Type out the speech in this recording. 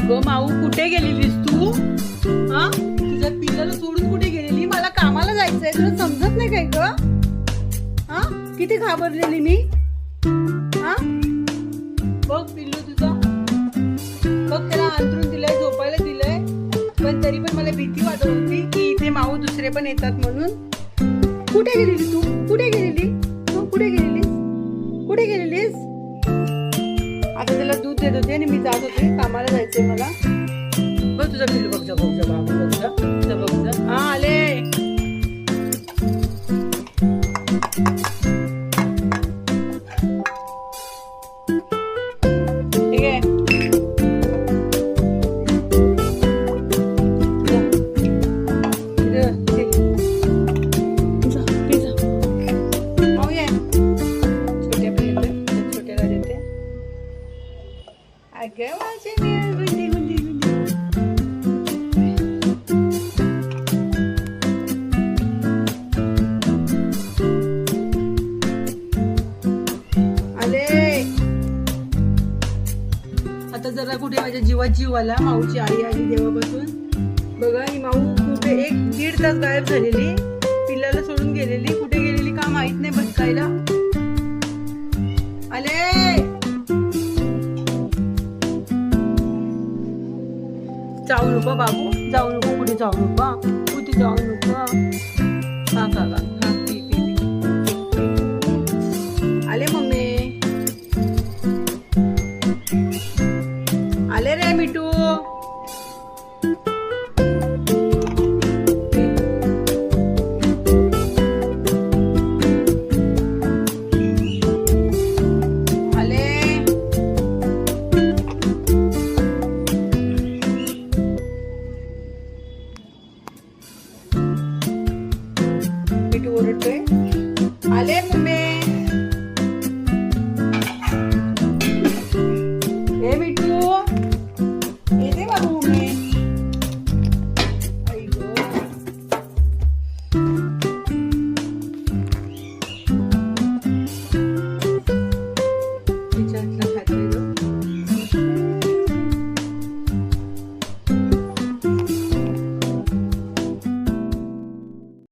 अगं माऊ, कुठे गेलेलीस तू? हा, तुझ्या पिल्लाला सोडून कुठे गेलेली? मला कामाला जायचंय, तुला समजत नाही काय ग? हा, किती घाबरलेली मी. हा, बघ पिल्लू तुझं, बघ त्याला अंथरून दिलंय, झोपायला दिलंय, पण तरी पण मला भीती वाटत होती की इथे माऊ दुसरे पण येतात म्हणून. कुठे गेलेली तू? कुठे गेलेली तू? कुठे गेलेलीस? कुठे गेलेलीस? आता त्याला दूध देत होते आणि मी जात होते, कामाला जायचंय मला. बघ तुझा पिल्लू, बघ जा, बघ जा बाबू, बघ जा, जा बघ जा. हा आले. ठीक आहे. अगं माझे गुंडी गुंडी गुंडी. आले. आता जरा कुठे माझ्या जीवात जीव आला. माऊची आई आली देवापासून. बघा ही माऊ कुठे 1-1.5 तास गायब झालेली, पिल्लाला सोडून गेलेली. कुठे गेलेली का माहित नाही, भटकायला. आले. जाऊ नको बाबू, जाऊ नको, कुठे जाऊ नको, कुठे जाऊ नको. हा का का, हा पी पी पी. आले मम्मी, आले रे मिठू. मिठू ओरडतोय. आले मम्मी,